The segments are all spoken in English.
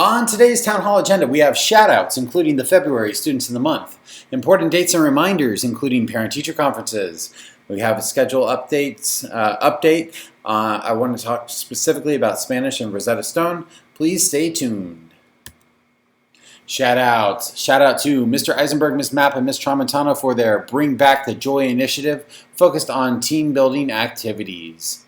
On today's Town Hall agenda, we have shoutouts, including the February Students of the Month, important dates and reminders, including parent-teacher conferences. We have a schedule update. I want to talk specifically about Spanish and Rosetta Stone. Please stay tuned. Shoutouts. Shout out to Mr. Eisenberg, Ms. Mapp, and Ms. Tramontano for their Bring Back the Joy initiative focused on team building activities.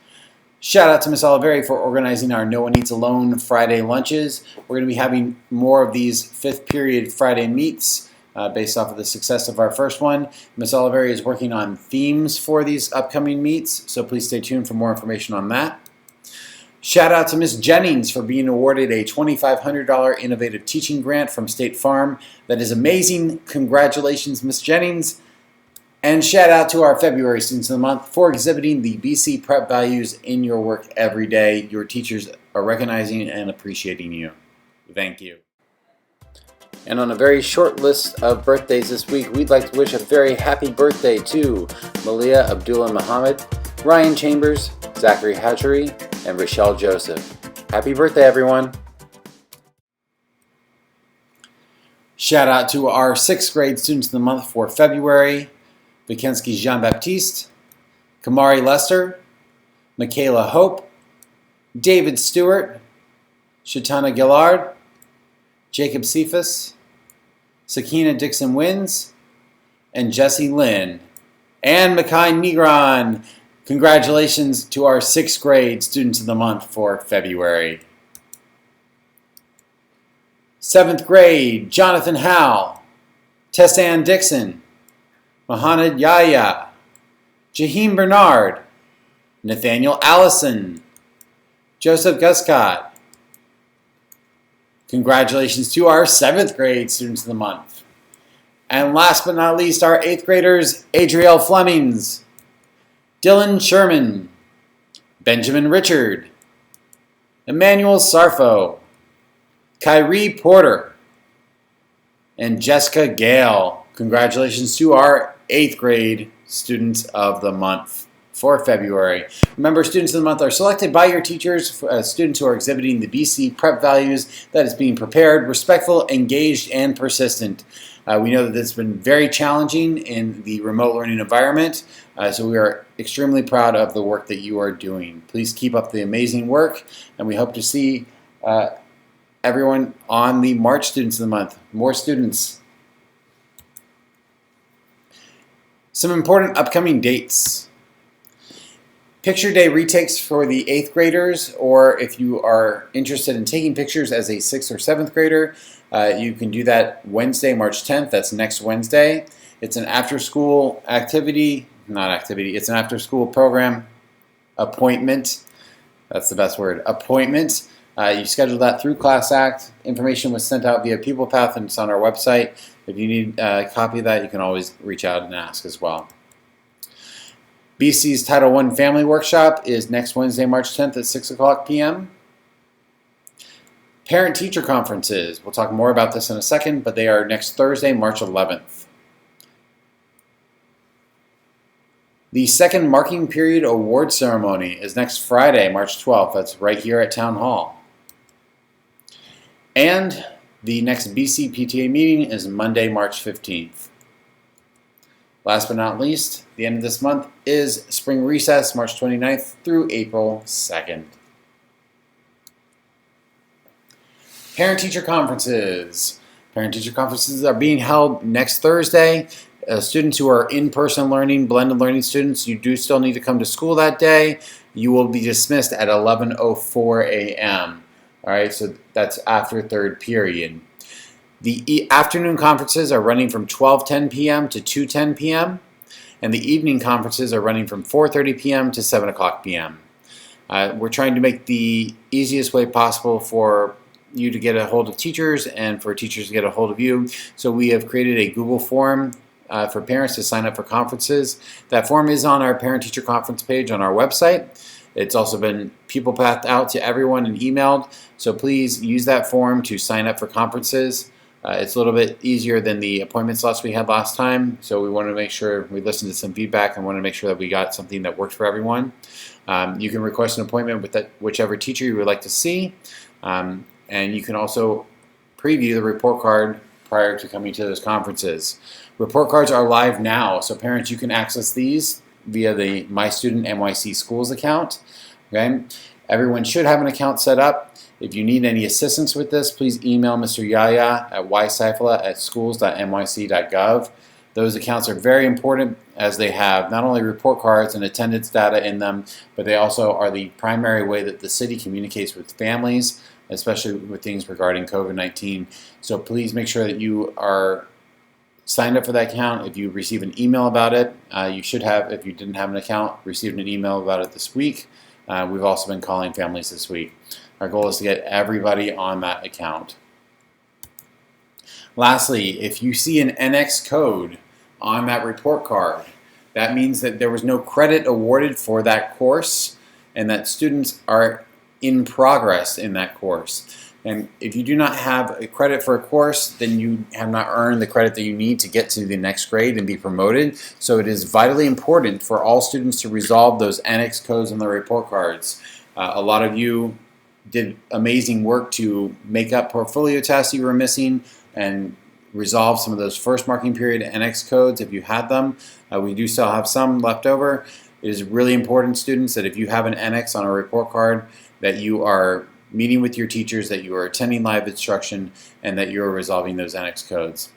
Shout out to Ms. Oliveri for organizing our No One Eats Alone Friday lunches. We're going to be having more of these fifth period Friday meets based off of the success of our first one. Ms. Oliveri is working on themes for these upcoming meets, so please stay tuned for more information on that. Shout out to Ms. Jennings for being awarded a $2,500 innovative teaching grant from State Farm. That is amazing. Congratulations, Ms. Jennings. And shout out to our February Students of the Month for exhibiting the BC Prep values in your work every day. Your teachers are recognizing and appreciating you. Thank you. And on a very short list of birthdays this week, we'd like to wish a very happy birthday to Malia Abdullah Muhammad, Ryan Chambers, Zachary Hatchery, and Rochelle Joseph. Happy birthday, everyone. Shout out to our 6th grade Students of the Month for February. Vikensky Jean-Baptiste, Kamari Lester, Michaela Hope, David Stewart, Shatana Gillard, Jacob Cephas, Sakina Dixon Wins, and Jesse Lynn, and Makai Negron. Congratulations to our 6th grade Students of the Month for February. 7th grade, Jonathan Howell, Tessanne Dixon, Mohamed Yahya, Jaheem Bernard, Nathaniel Allison, Joseph Guscott. Congratulations to our 7th grade Students of the Month. And last but not least, our 8th graders, Adriel Flemings, Dylan Sherman, Benjamin Richard, Emmanuel Sarfo, Kyrie Porter, and Jessica Gale. Congratulations to our 8th grade Students of the Month for February. Remember, Students of the Month are selected by your teachers, students who are exhibiting the BC Prep values that is being prepared, respectful, engaged, and persistent. We know that this has been very challenging in the remote learning environment, so we are extremely proud of the work that you are doing. Please keep up the amazing work, and we hope to see everyone on the March Students of the Month. More students. Some important upcoming dates. Picture Day retakes for the 8th graders, or if you are interested in taking pictures as a 6th or 7th grader, you can do that Wednesday, March 10th. That's next Wednesday. It's an after-school activity, it's an after-school program appointment. That's the best word, appointment. You schedule that through Class Act. Information was sent out via PeoplePath and it's on our website. If you need a copy of that, you can always reach out and ask as well. BC's Title I Family Workshop is next Wednesday, March 10th at 6 o'clock p.m. Parent-Teacher Conferences. We'll talk more about this in a second, but they are next Thursday, March 11th. The second Marking Period Award Ceremony is next Friday, March 12th. That's right here at Town Hall. And the next BC PTA meeting is Monday, March 15th. Last but not least, the end of this month is spring recess, March 29th through April 2nd. Parent-Teacher Conferences. Parent-Teacher Conferences are being held next Thursday. Students who are in-person learning, blended learning students, you do still need to come to school that day. You will be dismissed at 11:04 a.m. All right, so that's after 3rd period. The afternoon conferences are running from 12:10 p.m. to 2:10 p.m. and the evening conferences are running from 4:30 p.m. to 7 o'clock p.m. We're trying to make the easiest way possible for you to get a hold of teachers and for teachers to get a hold of you. So we have created a Google form for parents to sign up for conferences. That form is on our Parent-Teacher Conference page on our website. It's also been PeoplePathed out to everyone and emailed. So please use that form to sign up for conferences. It's a little bit easier than the appointment slots we had last time, so we want to make sure we listened to some feedback and want to make sure that we got something that worked for everyone. You can request an appointment with whichever teacher you would like to see. And you can also preview the report card prior to coming to those conferences. Report cards are live now, so parents, you can access these via the My Student NYC Schools account. Okay? Everyone should have an account set up. If you need any assistance with this, please email Mr. Yaya at yseifela@schools.nyc.gov. Those accounts are very important as they have not only report cards and attendance data in them, but they also are the primary way that the city communicates with families, especially with things regarding COVID-19. So please make sure that you are signed up for that account. If you receive an email about it, you should have, if you didn't have an account, received an email about it this week. We've also been calling families this week. Our goal is to get everybody on that account. Lastly, if you see an NX code on that report card, that means that there was no credit awarded for that course and that students are in progress in that course. And if you do not have a credit for a course, then you have not earned the credit that you need to get to the next grade and be promoted. So it is vitally important for all students to resolve those NX codes on the report cards. A lot of you did amazing work to make up portfolio tasks you were missing and resolve some of those first marking period NX codes if you had them. We do still have some left over. It is really important, students, that if you have an NX on a report card, that you are meeting with your teachers, that you are attending live instruction, and that you are resolving those NX codes.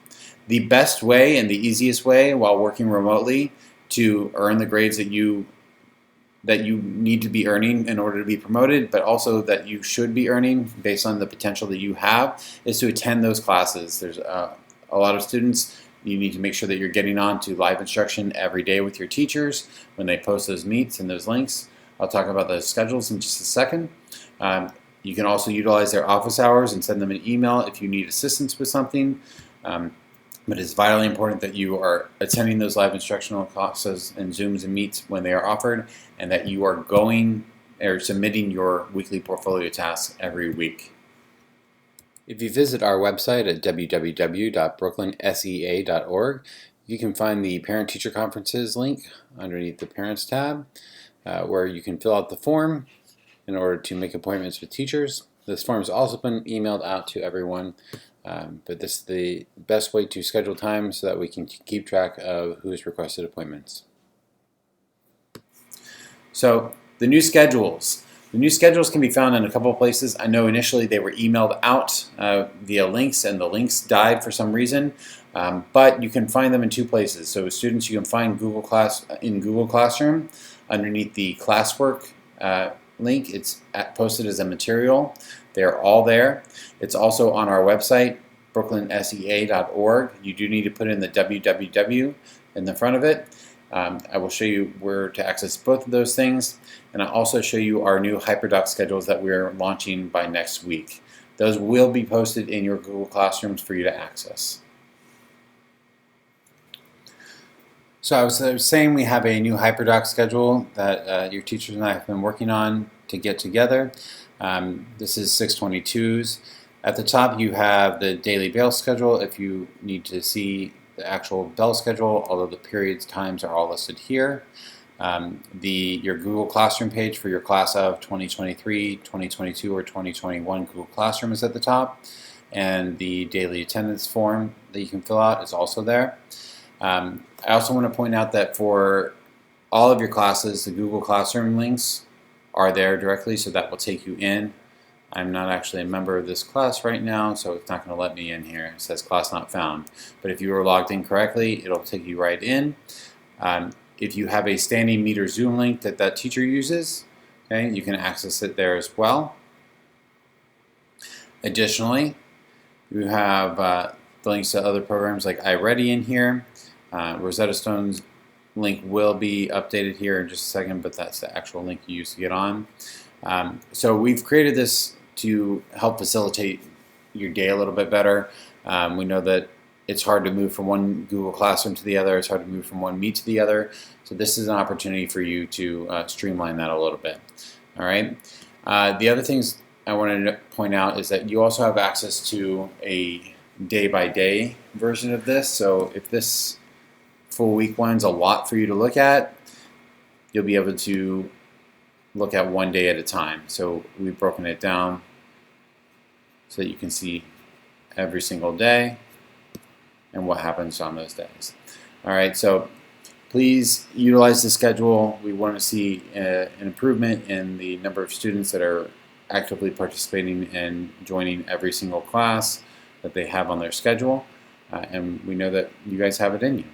The best way and the easiest way while working remotely to earn the grades that you need to be earning in order to be promoted, but also that you should be earning based on the potential that you have, is to attend those classes. There's a lot of students. You need to make sure that you're getting on to live instruction every day with your teachers when they post those meets and those links. I'll talk about those schedules in just a second. You can also utilize their office hours and send them an email if you need assistance with something. But it's vitally important that you are attending those live instructional classes and Zooms and Meets when they are offered, and that you are going or submitting your weekly portfolio tasks every week. If you visit our website at www.brooklynsea.org, you can find the Parent-Teacher Conferences link underneath the Parents tab, where you can fill out the form in order to make appointments with teachers. This form has also been emailed out to everyone. But this is the best way to schedule time so that we can keep track of who's requested appointments. So the new schedules. The new schedules can be found in a couple of places. I know initially they were emailed out via links, and the links died for some reason. But you can find them in two places. So students, you can find Google Classroom underneath the classwork link. It's posted as a material. They're all there. It's also on our website, brooklynsea.org. You do need to put in the www in the front of it. I will show you where to access both of those things, and I'll also show you our new HyperDoc schedules that we're launching by next week. Those will be posted in your Google Classrooms for you to access. So I was saying we have a new HyperDoc schedule that your teachers and I have been working on to get together. This is 622s. At the top you have the daily bell schedule if you need to see the actual bell schedule, although the periods times are all listed here. Your Google Classroom page for your class of 2023, 2022, or 2021 Google Classroom is at the top, and the daily attendance form that you can fill out is also there. I also want to point out that for all of your classes, the Google Classroom links are there directly, so that will take you in. I'm not actually a member of this class right now, so it's not going to let me in here. It says class not found. But if you were logged in correctly, it'll take you right in. If you have a standing meter Zoom link that teacher uses, okay, you can access it there as well. Additionally, you have the links to other programs like iReady in here. Rosetta Stone's link will be updated here in just a second, but that's the actual link you use to get on. So we've created this to help facilitate your day a little bit better. We know that it's hard to move from one Google Classroom to the other. It's hard to move from one Meet to the other. So this is an opportunity for you to streamline that a little bit. All right. The other things I wanted to point out is that you also have access to a day-by-day version of this. So if this full week one's a lot for you to look at, you'll be able to look at one day at a time. So we've broken it down so that you can see every single day and what happens on those days. All right, so please utilize the schedule. We want to see an improvement in the number of students that are actively participating and joining every single class that they have on their schedule, and we know that you guys have it in you.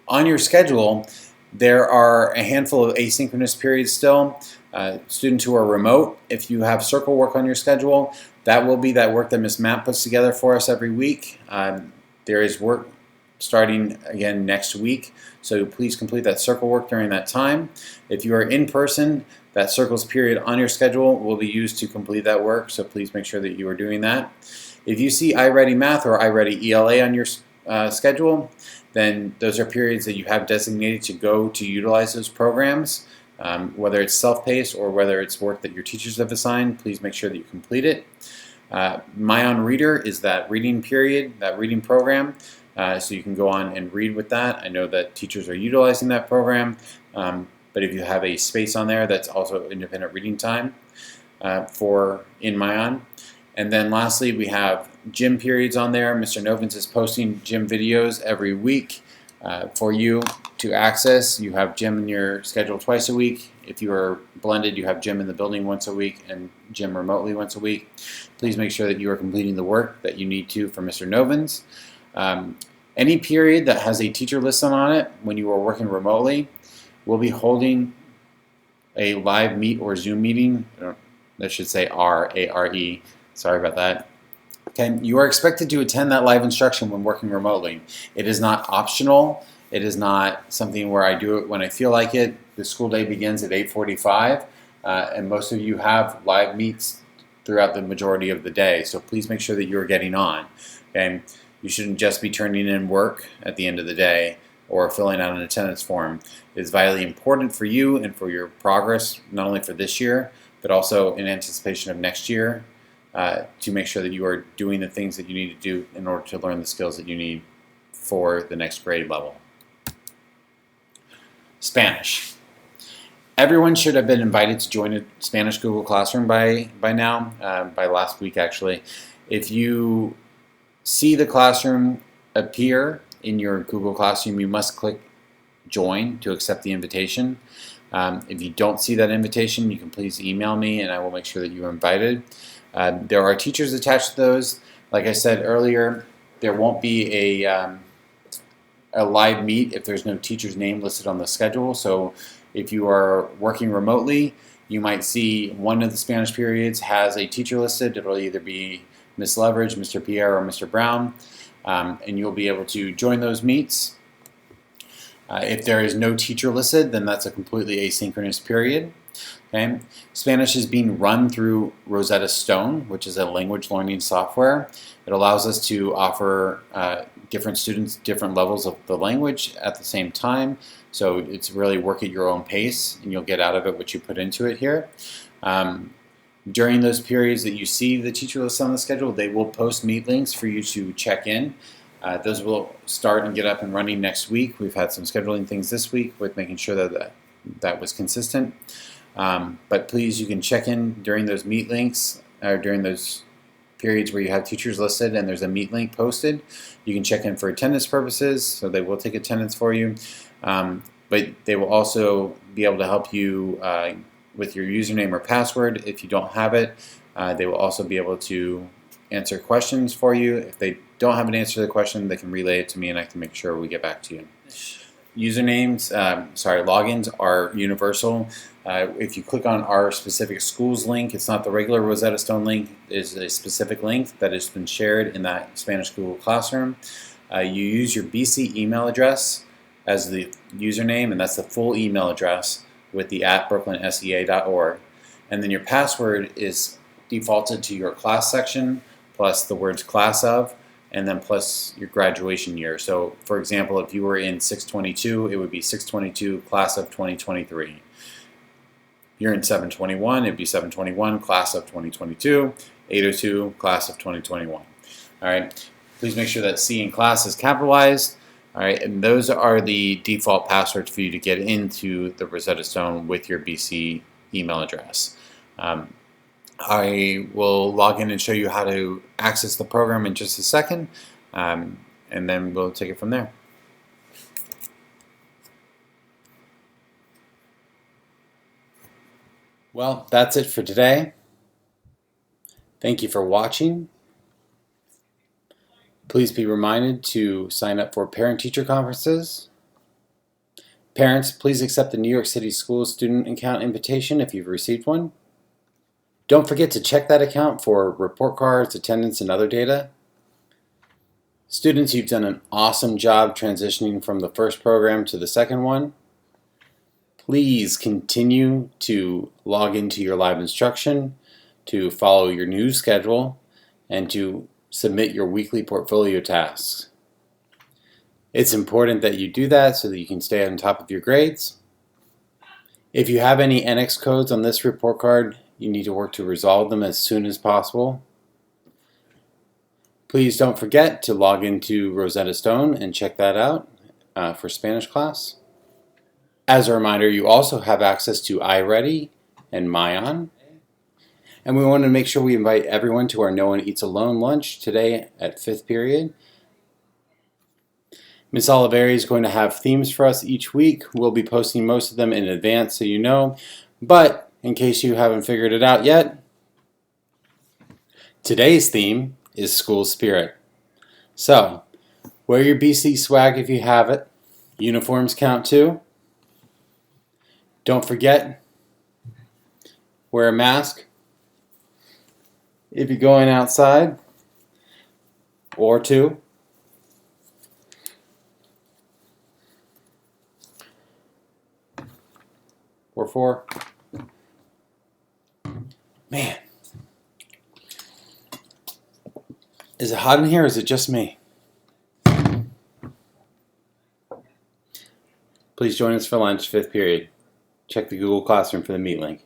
On your schedule, there are a handful of asynchronous periods still. Students who are remote, if you have circle work on your schedule, that will be that work that Ms. Matt puts together for us every week. There is work starting again next week, so please complete that circle work during that time. If you are in person, that circles period on your schedule will be used to complete that work, so please make sure that you are doing that. If you see iReady Math or iReady ELA on your schedule, then those are periods that you have designated to go to utilize those programs. Whether it's self-paced or whether it's work that your teachers have assigned, please make sure that you complete it. My On Reader is that reading period, that reading program, so you can go on and read with that. I know that teachers are utilizing that program, but if you have a space on there, that's also independent reading time in My On. And then lastly, we have gym periods on there. Mr. Novins is posting gym videos every week for you to access. You have gym in your schedule twice a week. If you are blended, you have gym in the building once a week and gym remotely once a week. Please make sure that you are completing the work that you need to for Mr. Novins. Any period that has a teacher listed on it when you are working remotely, we'll be holding a live meet or Zoom meeting. I should say ARE. Sorry about that. Okay, you are expected to attend that live instruction when working remotely. It is not optional. It is not something where I do it when I feel like it. The school day begins at 8:45, and most of you have live meets throughout the majority of the day, so please make sure that you're getting on. Okay? You shouldn't just be turning in work at the end of the day or filling out an attendance form. It is vitally important for you and for your progress, not only for this year, but also in anticipation of next year, to make sure that you are doing the things that you need to do in order to learn the skills that you need for the next grade level. Spanish. Everyone should have been invited to join a Spanish Google Classroom by now, by last week actually. If you see the classroom appear in your Google Classroom, you must click join to accept the invitation. If you don't see that invitation, you can please email me and I will make sure that you are invited. There are teachers attached to those. Like I said earlier, there won't be a live meet if there's no teacher's name listed on the schedule. So if you are working remotely, you might see one of the Spanish periods has a teacher listed. It'll either be Ms. Leverage, Mr. Pierre, or Mr. Brown, and you'll be able to join those meets. If there is no teacher listed, then that's a completely asynchronous period. Okay. Spanish is being run through Rosetta Stone, which is a language learning software. It allows us to offer different students different levels of the language at the same time. So it's really work at your own pace, and you'll get out of it what you put into it here. During those periods that you see the teacher list on the schedule, they will post meet links for you to check in. Those will start and get up and running next week. We've had some scheduling things this week with making sure that was consistent. But please, you can check in during those meet links, or during those periods where you have teachers listed and there's a meet link posted. You can check in for attendance purposes, so they will take attendance for you. But they will also be able to help you with your username or password. If you don't have it, they will also be able to answer questions for you. If they don't have an answer to the question, they can relay it to me and I can make sure we get back to you. Logins are universal. If you click on our specific schools link, it's not the regular Rosetta Stone link, it's a specific link that has been shared in that Spanish Google Classroom. You use your BC email address as the username, and that's the full email address with the @brooklynsea.org. And then your password is defaulted to your class section plus the words class of, and then plus your graduation year. So for example, if you were in 622, it would be 622 class of 2023. If you're in 721, it'd be 721 class of 2022, 802 class of 2021. All right, please make sure that C in class is capitalized. All right, and those are the default passwords for you to get into the Rosetta Stone with your BC email address. I will log in and show you how to access the program in just a second, and then we'll take it from there. Well, that's it for today. Thank you for watching. Please be reminded to sign up for parent-teacher conferences. Parents, please accept the New York City Schools student account invitation if you've received one. Don't forget to check that account for report cards, attendance, and other data. Students, you've done an awesome job transitioning from the first program to the second one. Please continue to log into your live instruction, to follow your new schedule, and to submit your weekly portfolio tasks. It's important that you do that so that you can stay on top of your grades. If you have any NX codes on this report card, you need to work to resolve them as soon as possible. Please don't forget to log into Rosetta Stone and check that out for Spanish class. As a reminder, you also have access to iReady and Mayan. And we want to make sure we invite everyone to our No One Eats Alone lunch today at 5th period. Ms. Oliveri is going to have themes for us each week. We'll be posting most of them in advance so you know. But in case you haven't figured it out yet, today's theme is school spirit. So, wear your BC swag if you have it. Uniforms count too. Don't forget, wear a mask if you're going outside, or two. Or four. Man. Is it hot in here or is it just me? Please join us for lunch, 5th period. Check the Google Classroom for the meet link.